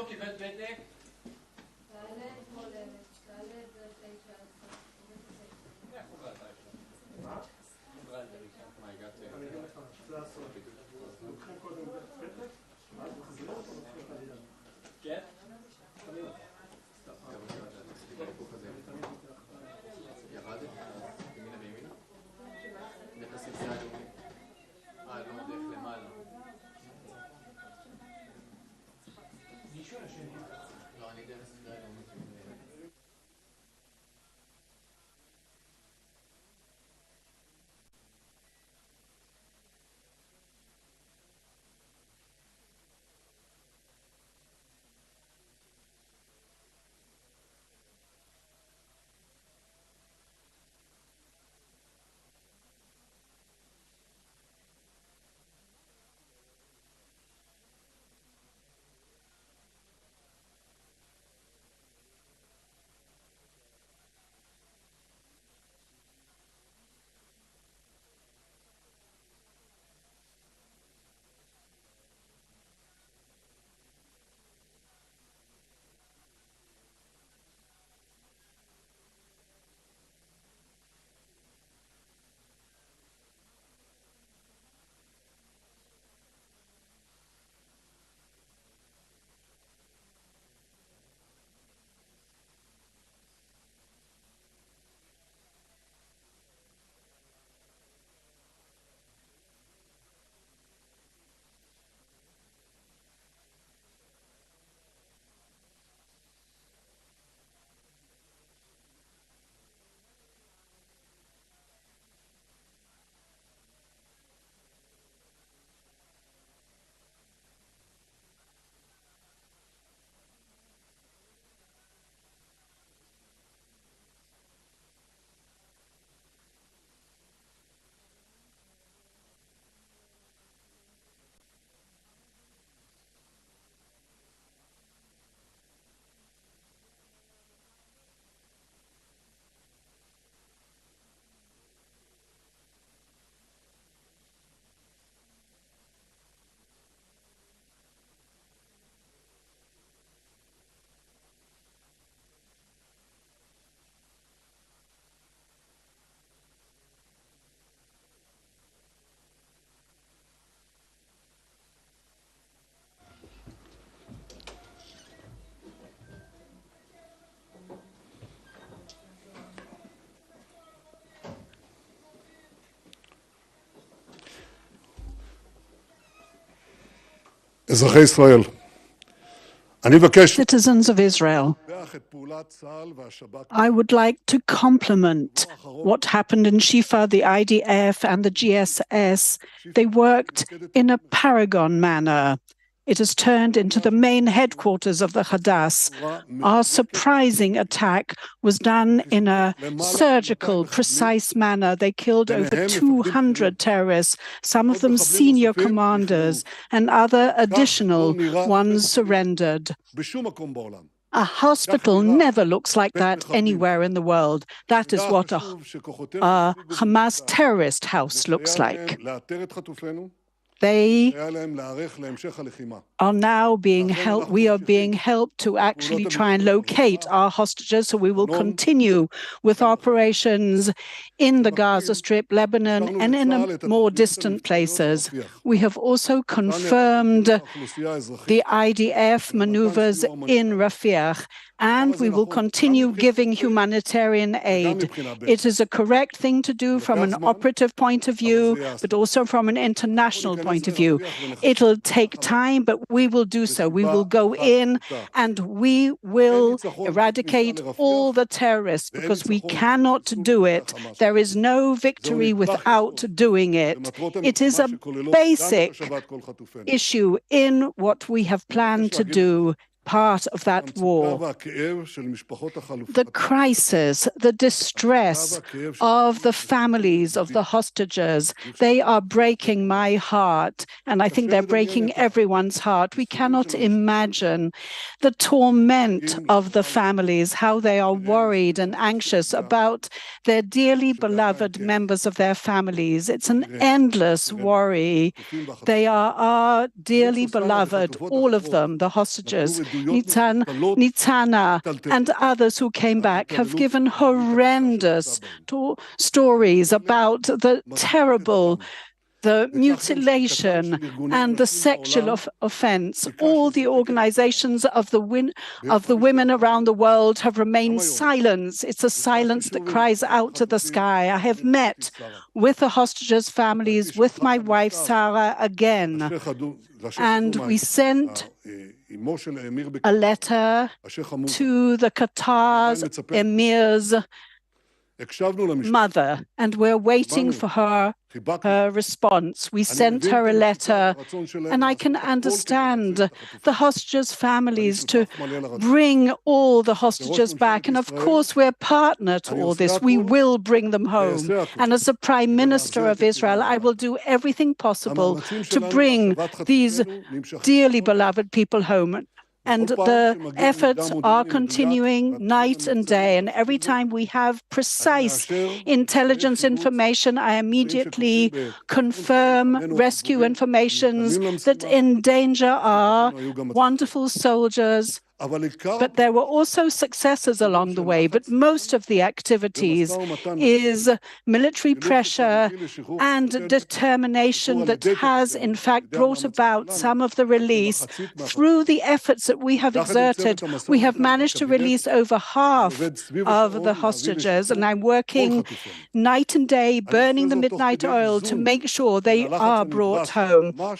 לא קיבל פתק? אזרחי ישראל, אני מבקש Citizens of Israel, I would like to compliment what happened in Shifa, the IDF and the GSS. They worked in a paragon manner. It has turned into the main headquarters of the Hadas. Our surprising attack was done in a surgical, precise manner. They killed over 200 terrorists, some of them senior commanders, and other additional ones surrendered. A hospital never looks like that anywhere in the world. That is what a Hamas terrorist house looks like. They are now being helped. We are being helped to actually try and locate our hostages, so we will continue with operations in the Gaza Strip, Lebanon, and in more distant places. We have also confirmed the IDF maneuvers in Rafah, and we will continue giving humanitarian aid. It is a correct thing to do from an operative point of view, but also from an international point of view. It'll take time, but we will do so. We will go in and we will eradicate all the terrorists because we cannot do it. There is no victory without doing it. It is a basic issue in what we have planned to do. Part of that war. The crisis, the distress of the families of the hostages, they are breaking my heart, and I think they're breaking everyone's heart. We cannot imagine the torment of the families, how they are worried and anxious about their dearly beloved members of their families. It's an endless worry. They are our dearly beloved, all of them, the hostages. Nitzana, and others who came back have given horrendous stories about the terrible, the mutilation and the sexual offense. All the organizations of the women around the world have remained silent. It's a silence that cries out to the sky. I have met with the hostages' families, with my wife Sarah again, and we sent a letter to the Qatar's emir's mother, and we're waiting for her response. We sent her a letter, and I can understand the hostages' families to bring all the hostages back. And of course, we're partner to all this. We will bring them home. And as the Prime Minister of Israel, I will do everything possible to bring these dearly beloved people home. And the efforts are continuing night and day. And every time we have precise intelligence information, I immediately confirm rescue informations that endanger our wonderful soldiers. But there were also successes along the way. But most of the activities is military pressure and determination that has, in fact, brought about some of the release. Through the efforts that we have exerted, we have managed to release over half of the hostages. And I'm working night and day, burning the midnight oil to make sure they are brought home,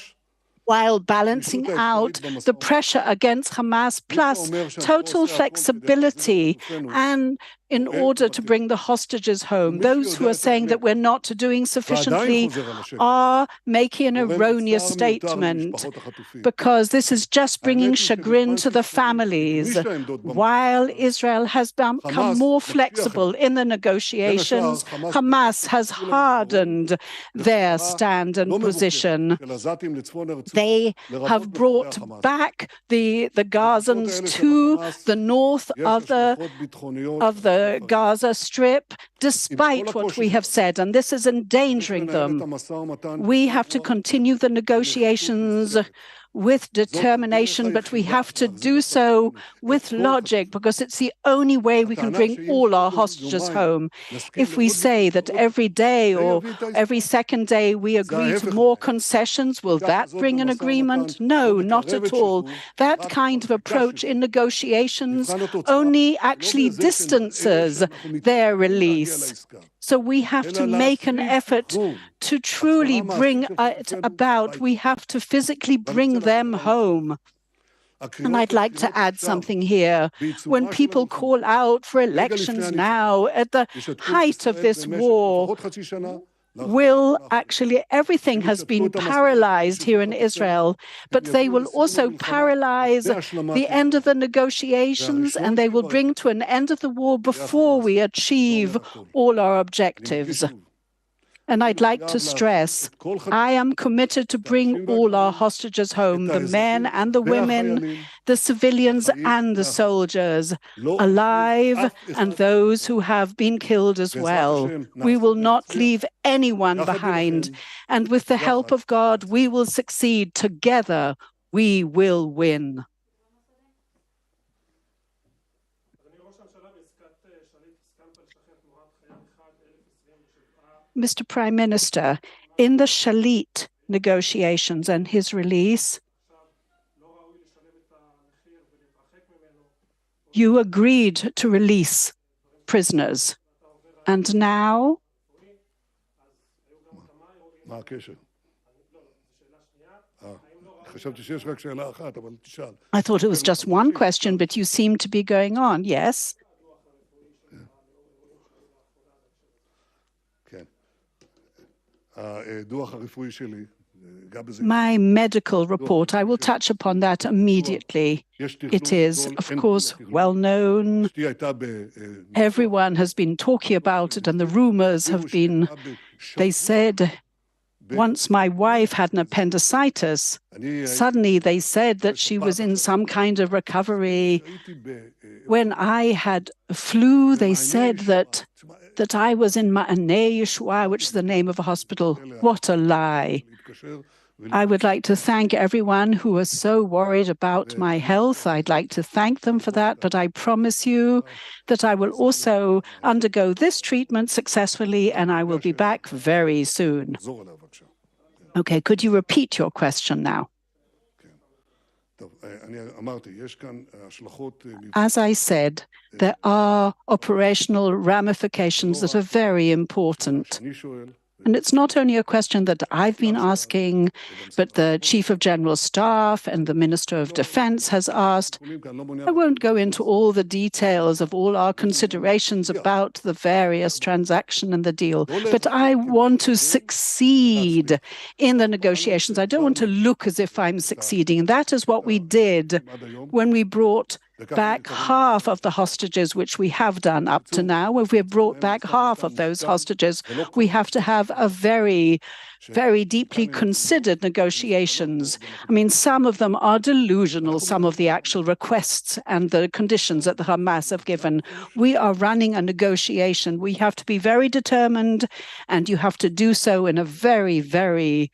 while balancing out the pressure against Hamas, plus total flexibility and in order to bring the hostages home. Those who are saying that we're not doing sufficiently are making an erroneous statement, because this is just bringing chagrin to the families. While Israel has become more flexible in the negotiations, Hamas has hardened their stand and position. They have brought back the Gazans to the north of the Gaza Strip, despite what we have said, and this is endangering them. We have to continue the negotiations with determination, but we have to do so with logic, because it's the only way we can bring all our hostages home. If we say that every day or every second day we agree to more concessions, will that bring an agreement? No, not at all. That kind of approach in negotiations only actually distances their release. So we have to make an effort to truly bring it about. We have to physically bring them home. And I'd like to add something here. When people call out for elections now, at the height of this war, everything has been paralyzed here in Israel, but they will also paralyze the end of the negotiations, and they will bring to an end of the war before we achieve all our objectives. And I'd like to stress, I am committed to bring all our hostages home, the men and the women, the civilians and the soldiers, alive, and those who have been killed as well. We will not leave anyone behind. And with the help of God, we will succeed. Together, we will win. Mr. Prime Minister, in the Shalit negotiations and his release, you agreed to release prisoners. And now, I thought it was just one question, but you seem to be going on. Yes? My medical report, I will touch upon that immediately. It is, of course, well known. Everyone has been talking about it, and the rumors have been, they said, once my wife had an appendicitis, suddenly they said that she was in some kind of recovery. When I had a flu, they said that I was in Ma'aneh Yeshua, which is the name of a hospital. What a lie. I would like to thank everyone who is so worried about my health. I'd like to thank them for that, but I promise you that I will also undergo this treatment successfully and I will be back very soon. Okay, could you repeat your question now? As I said, there are operational ramifications that are very important. And it's not only a question that I've been asking, but the Chief of General Staff and the Minister of Defense has asked. I won't go into all the details of all our considerations about the various transactions and the deal, but I want to succeed in the negotiations. I don't want to look as if I'm succeeding. That is what we did when we brought back half of the hostages, which we have done up to now. If we have brought back half of those hostages, we have to have a very deeply considered negotiations. I mean, some of them are delusional, some of the actual requests and the conditions that the Hamas have given. We are running a negotiation. We have to be very determined, and you have to do so in a very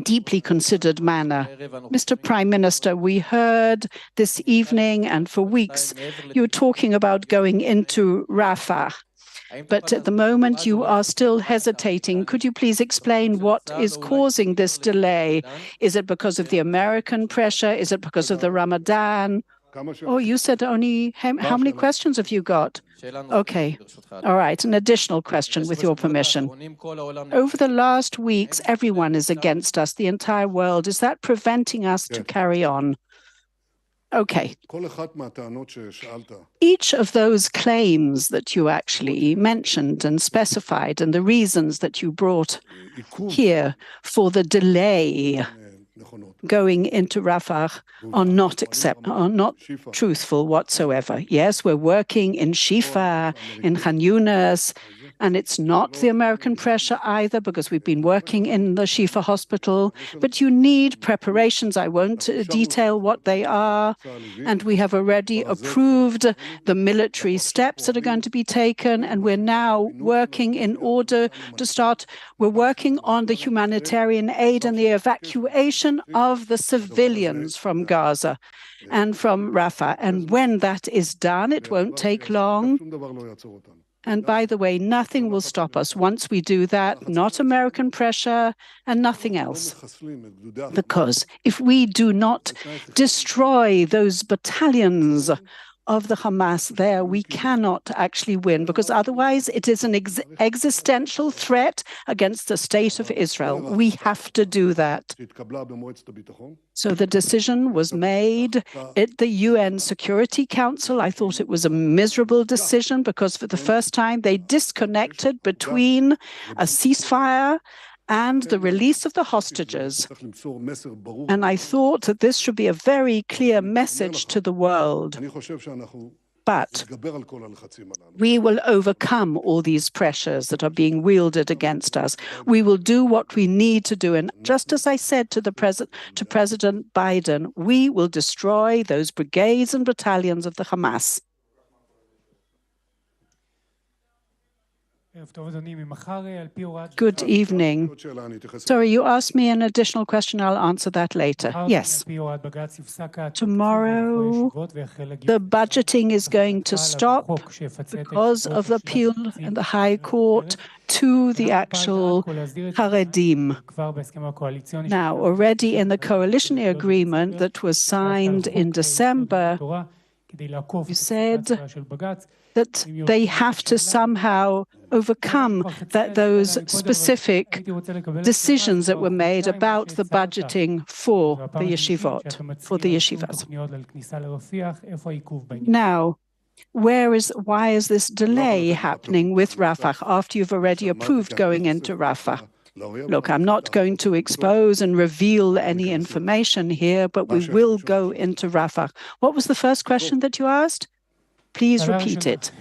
deeply considered manner. Mr. Prime Minister, we heard this evening and for weeks you were talking about going into Rafah. But at the moment you are still hesitating. Could you please explain what is causing this delay? Is it because of the American pressure? Is it because of the Ramadan? Oh, you said only, how many questions have you got? Okay, all right, an additional question with your permission. Over the last weeks, everyone is against us, the entire world. Is that preventing us to carry on? Okay. Each of those claims that you actually mentioned and specified and the reasons that you brought here for the delay going into Rafah are not truthful whatsoever. Yes, we're working in Shifa, in Khan Yunis, and it's not the American pressure either, because we've been working in the Shifa hospital. But you need preparations. I won't detail what they are. And we have already approved the military steps that are going to be taken. And we're now working in order to start. We're working on the humanitarian aid and the evacuation of the civilians from Gaza and from Rafah. And when that is done, it won't take long. And by the way, nothing will stop us once we do that, not American pressure and nothing else. Because if we do not destroy those battalions of the Hamas there, we cannot actually win, because otherwise it is an existential threat against the state of Israel. We have to do that. So the decision was made at the UN Security Council. I thought it was a miserable decision, because for the first time they disconnected between a ceasefire and the release of the hostages. And I thought that this should be a very clear message to the world. But we will overcome all these pressures that are being wielded against us. We will do what we need to do. And just as I said to President Biden, we will destroy those brigades and battalions of the Hamas. Good evening. Sorry, you asked me an additional question. I'll answer that later. Yes. Tomorrow, the budgeting is going to stop because of the appeal in the High Court to the actual Haredim. Now, already in the coalition agreement that was signed in December, you said that they have to somehow overcome those specific decisions that were made about the budgeting for the yeshivot, for the yeshivas. Now, why is this delay happening with Rafah after you've already approved going into Rafah? Look, I'm not going to expose and reveal any information here, but we will go into Rafah. What was the first question that you asked? Please repeat it.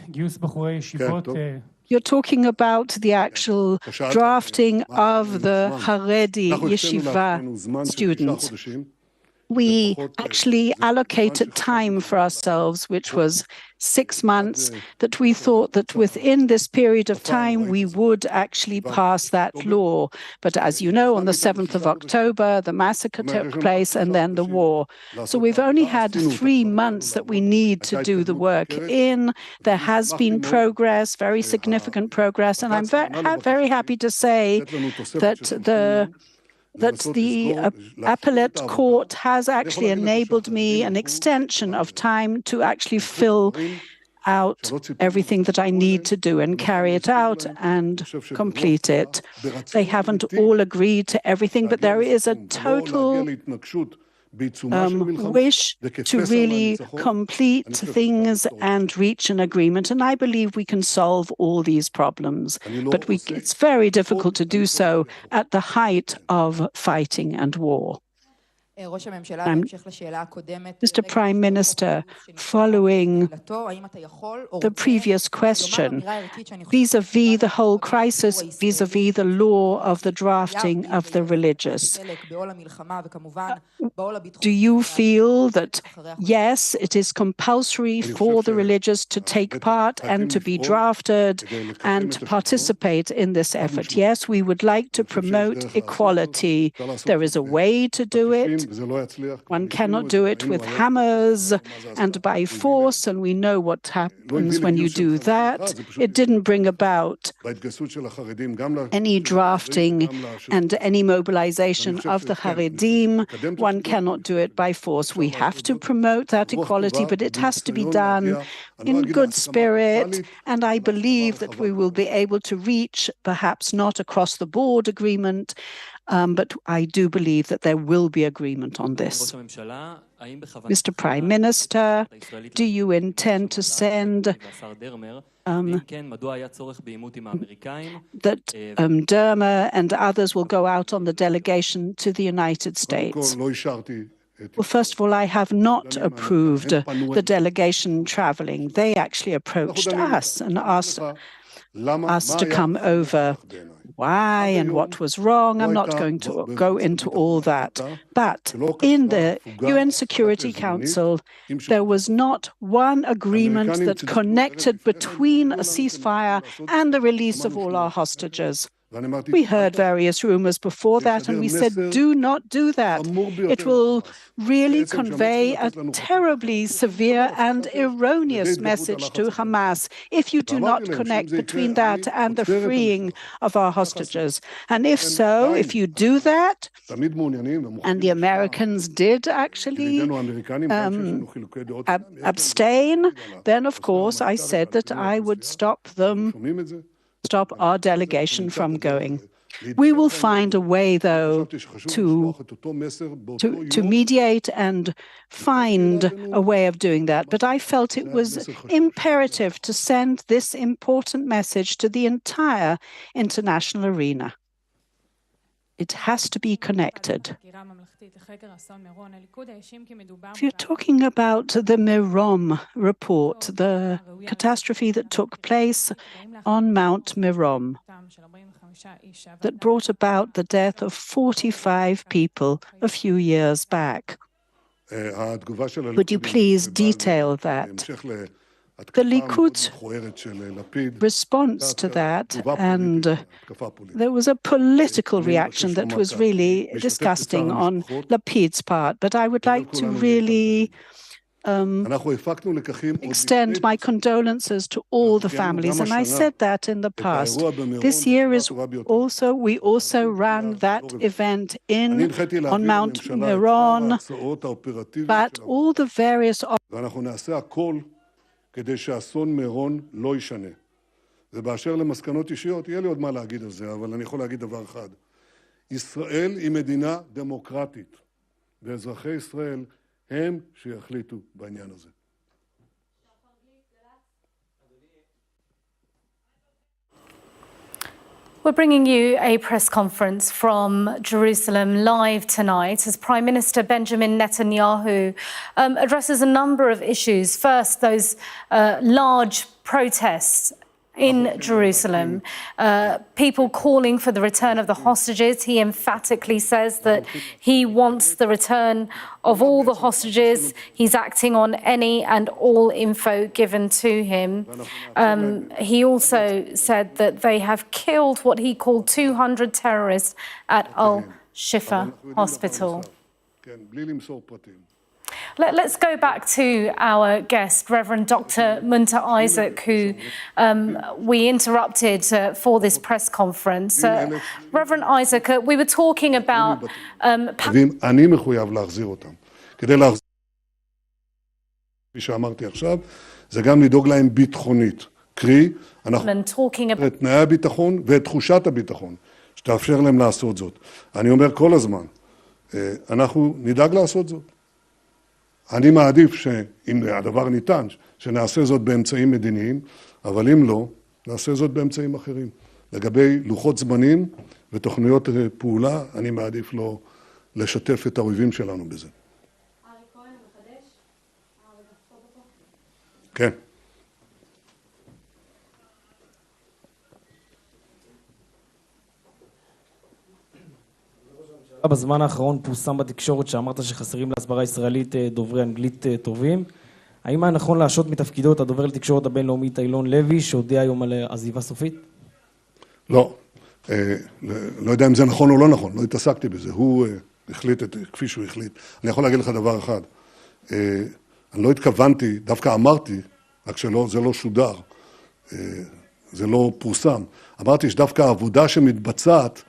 You're talking about the actual drafting of the Haredi Yeshiva students. we actually allocated time for ourselves, which was 6 months, that we thought that within this period of time we would actually pass that law. But as you know, on the 7th of October, the massacre took place and then the war. So we've only had 3 months that we need to do the work in. There has been progress, very significant progress, and I'm very happy to say that the appellate court has actually enabled me an extension of time to actually fill out everything that I need to do and carry it out and complete it. They haven't all agreed to everything, but there is a total wish to really complete things and reach an agreement. And I believe we can solve all these problems. But it's very difficult to do so at the height of fighting and war. Mr. Prime Minister, following the previous question, vis-à-vis the whole crisis, vis-à-vis the law of the drafting of the religious, do you feel that, yes, it is compulsory for the religious to take part and to be drafted and to participate in this effort? Yes, we would like to promote equality. There is a way to do it. One cannot do it with hammers and by force, and we know what happens when you do that. It didn't bring about any drafting and any mobilization of the Haredim. One cannot do it by force. We have to promote that equality, but it has to be done in good spirit, and I believe that we will be able to reach, perhaps not across-the-board agreement, but I do believe that there will be agreement on this. Mr. Prime Minister, do you intend to send that Dermer and others will go out on the delegation to the United States? Well, first of all, I have not approved the delegation traveling. They actually approached us and asked us to come over. Why and what was wrong? I'm not going to go into all that. But in the UN Security Council, there was not one agreement that connected between a ceasefire and the release of all our hostages. We heard various rumors before that, and we said, do not do that. It will really convey a terribly severe and erroneous message to Hamas if you do not connect between that and the freeing of our hostages. And if so, if you do that, and the Americans did actually abstain, then of course I said that I would stop our delegation from going. We will find a way, though, to mediate and find a way of doing that. But I felt it was imperative to send this important message to the entire international arena. It has to be connected. If you're talking about the Miron report, the catastrophe that took place on Mount Miron, that brought about the death of 45 people a few years back, would you please detail that? The Likud's response to that, and there was a political reaction that was really disgusting on Lapid's part, but I would like to really extend my condolences to all the families, and I said that in the past. This year we also ran that event on Mount Miron, but all the various כדי שאסון מירון לא ישנה. ובאשר למסקנות אישיות, יהיה לי עוד מה להגיד על זה, אבל אני יכול להגיד דבר אחד. ישראל היא מדינה דמוקרטית, ואזרחי ישראל הם שיחליטו בעניין הזה. We're bringing you a press conference from Jerusalem live tonight as Prime Minister Benjamin Netanyahu addresses a number of issues. First, those large protests in Jerusalem, people calling for the return of the hostages. He emphatically says that he wants the return of all the hostages. He's acting on any and all info given to him. He also said that they have killed what he called 200 terrorists at Al-Shifa hospital. Let's go back to our guest, Reverend Dr. Munter Isaac, who we interrupted for this press conference. Reverend Isaac, we were talking about... אני מחויב להחזיר אותם. כדי להחזיר, כפי שאמרתי עכשיו, זה גם לדאוג להם ביטחונית. קרי, אנחנו את תנאי הביטחון ואת תחושת הביטחון, שתאפשר להם לעשות זאת. אני אומר כל הזמן, אנחנו נדאג לעשות זאת. אני מעדיף שאם הדבר ניתן, שנעשה זאת באמצעים מדיניים, אבל אם לא, נעשה זאת באמצעים אחרים. לגבי לוחות זמנים ותוכניות פעולה, אני מעדיף לא לשתף את האויבים שלנו בזה. כן. בזמן האחרון פורסם בתקשורת שאמרת שחסרים להסברה ישראלית דוברי אנגלית טובים. האם היה נכון להשעות מתפקידו את הדובר לתקשורת הבינלאומית אילון לוי, שהודיע היום על עזיבה סופית? לא. לא יודע אם זה נכון או לא נכון, לא התעסקתי בזה. הוא החליט כפי שהוא החליט. אני יכול להגיד לך דבר אחד. אני לא התכוונתי, דווקא אמרתי, רק שזה לא שודר, זה לא פורסם. אמרתי שדווקא העבודה שמתבצעת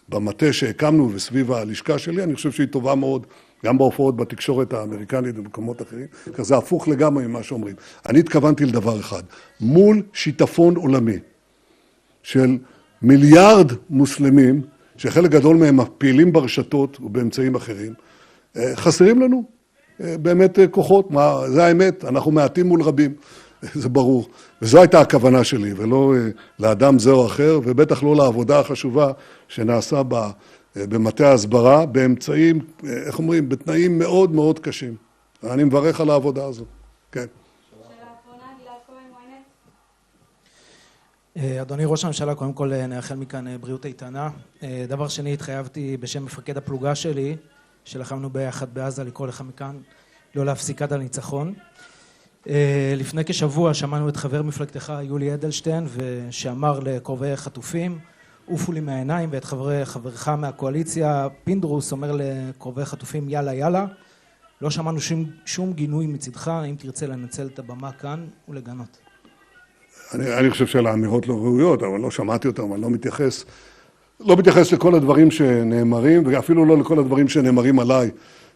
במטה שהקמנו וסביב הלשכה שלי, אני חושב שהיא טובה מאוד, גם בהופעות בתקשורת האמריקנית ובמקומות אחרים, כי זה הפוך לגמרי ממה שאומרים. אני התכוונתי לדבר אחד, מול שיטפון עולמי של מיליארד מוסלמים, שחלק גדול מהם פעילים ברשתות ובאמצעים אחרים, חסרים לנו באמת כוחות, זה האמת, אנחנו מעטים מול רבים, זה ברור. וזו הייתה הכוונה שלי, ולא לאדם זה או אחר, ובטח לא לעבודה החשובה שנעשה במטה ההסברה, באמצעים, איך אומרים, בתנאים מאוד מאוד קשים. אני מברך על העבודה הזו. כן. אדוני ראש הממשלה, קודם כל נאחל מכאן בריאות איתנה. דבר שני, התחייבתי בשם מפקד הפלוגה שלי, שלחמנו ביחד בעזה, לקרוא לך מכאן, לא להפסיק עד הניצחון. לפני כשבוע שמענו את חבר מפלגתך יולי אדלשטיין, שאמר לקרובי חטופים, עופו לי מהעיניים, ואת חברך מהקואליציה, פינדרוס, אומר לקרובי חטופים, יאללה יאללה. לא שמענו שום גינוי מצדך, אם תרצה לנצל את הבמה כאן ולגנות. אני חושב שאלה אמירות לא ראויות, אבל לא שמעתי אותם, אני לא מתייחס לכל הדברים שנאמרים, ואפילו לא לכל הדברים שנאמרים עליי,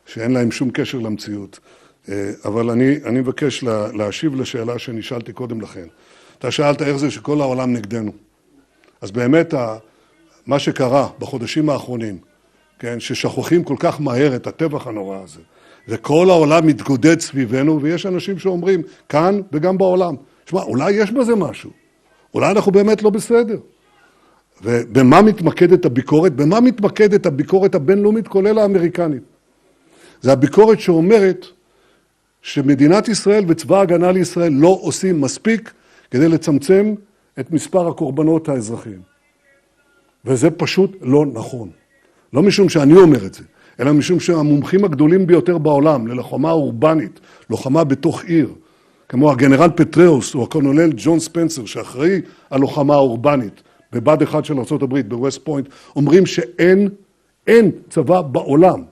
שאין להם שום קשר למציאות. אבל אני מבקש להשיב לשאלה שנשאלתי קודם לכן. אתה שאלת איך זה שכל העולם נגדנו. אז באמת מה שקרה בחודשים האחרונים, כן, ששכוחים כל כך מהר את הטבח הנורא הזה, וכל העולם מתגודד סביבנו, ויש אנשים שאומרים, כאן וגם בעולם, שמע, אולי יש בזה משהו, אולי אנחנו באמת לא בסדר. ובמה מתמקדת הביקורת? במה מתמקדת הביקורת הבינלאומית, כולל האמריקנית? זה הביקורת שאומרת שמדינת ישראל וצבא ההגנה לישראל לא עושים מספיק כדי לצמצם את מספר הקורבנות האזרחיים. וזה פשוט לא נכון. לא משום שאני אומר את זה, אלא משום שהמומחים הגדולים ביותר בעולם ללוחמה אורבנית, לוחמה בתוך עיר, כמו הגנרל פטראוס או הקולונל ג'ון ספנסר, שאחראי על לוחמה אורבנית, בבד אחד של ארצות הברית, בווסט פוינט, אומרים שאין צבא בעולם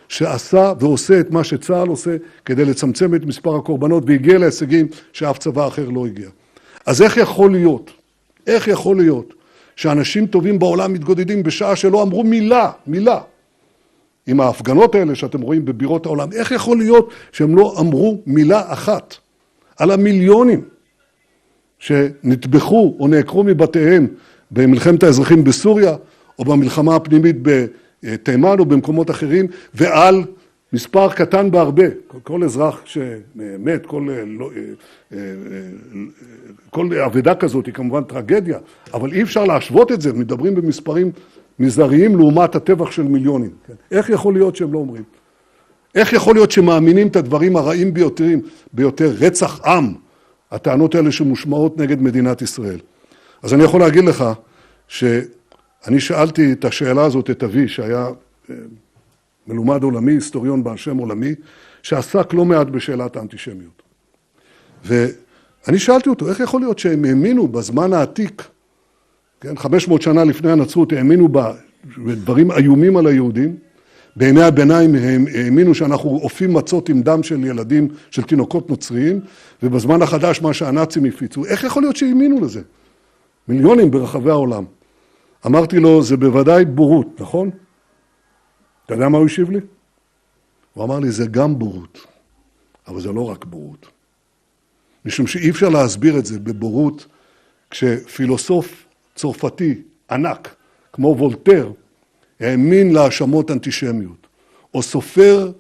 שעשה ועושה את מה שצה"ל עושה כדי לצמצם את מספר הקורבנות, והגיע להישגים שאף צבא אחר לא הגיע. אז איך יכול להיות שאנשים טובים בעולם מתגודדים בשעה שלא אמרו מילה, עם ההפגנות האלה שאתם רואים בבירות העולם, איך יכול להיות שהם לא אמרו מילה אחת על המיליונים שנטבחו או נעקרו מבתיהם במלחמת האזרחים בסוריה, או במלחמה הפנימית בתימן או במקומות אחרים, ועל מספר קטן בהרבה. כל אזרח שמת, כל עבודה כזאת היא כמובן טרגדיה, אבל אי אפשר להשוות את זה, מדברים במספרים מזעריים לעומת הטבח של מיליונים. איך יכול להיות שהם לא אומרים? איך יכול להיות שמאמינים את הדברים הרעים ביותר, רצח עם, הטענות האלה שמושמעות נגד מדינת ישראל. אז אני יכול להגיד לך שאני שאלתי את השאלה הזאת את אבי, שהיה מלומד עולמי, היסטוריון בעל שם עולמי, שעסק לא מעט בשאלת האנטישמיות. ואני שאלתי אותו, איך יכול להיות שהם האמינו בזמן העתיק, כן, 500 שנה לפני הנצרות, האמינו בדברים איומים על היהודים, בימי הביניים הם האמינו שאנחנו אופים מצות עם דם של ילדים, של תינוקות נוצריים, ובזמן החדש מה שהנאצים הפיצו. איך יכול להיות שהאמינו לזה? מיליונים ברחבי העולם. אמרתי לו, זה בוודאי בורות, נכון? אתה יודע מה הוא השיב לי? הוא אמר לי, זה גם בורות, אבל זה לא רק בורות. משום שאי אפשר להסביר את זה בבורות, כשפילוסוף צרפתי ענק, כמו וולטר, האמין להאשמות אנטישמיות, או סופר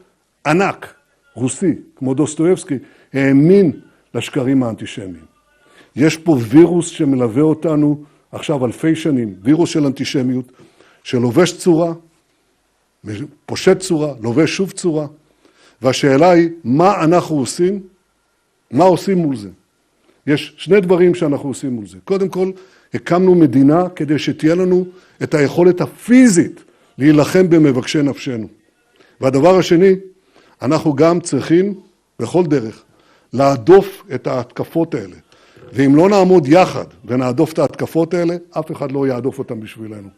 ענק, רוסי, כמו דוסטויבסקי, האמין לשקרים האנטישמיים. יש פה וירוס שמלווה אותנו עכשיו אלפי שנים, וירוס של אנטישמיות, שלובש צורה, פושט צורה, לובש שוב צורה, והשאלה היא, מה אנחנו עושים? מה עושים מול זה? יש שני דברים שאנחנו עושים מול זה. קודם כל, הקמנו מדינה כדי שתהיה לנו את היכולת הפיזית להילחם במבקשי נפשנו. והדבר השני, אנחנו גם צריכים, בכל דרך, להדוף את ההתקפות האלה. ואם לא נעמוד יחד ונעדוף את ההתקפות האלה, אף אחד לא יעדוף אותם בשבילנו.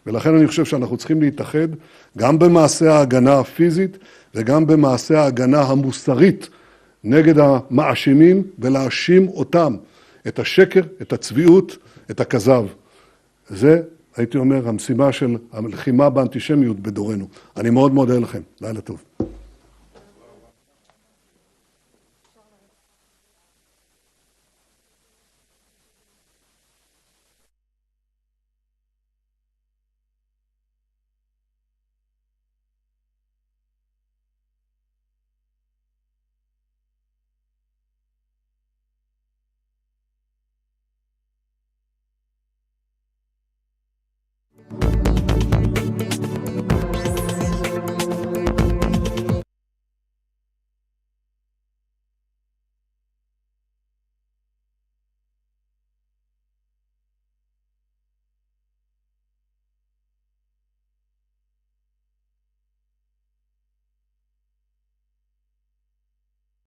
ולכן אני חושב שאנחנו צריכים להתאחד גם במעשה ההגנה הפיזית וגם במעשה ההגנה המוסרית נגד המאשימים ולהאשים אותם, את השקר, את הצביעות, את הכזב. זה, הייתי אומר, המשימה של הלחימה באנטישמיות בדורנו. אני מאוד מודה לכם. לילה טוב.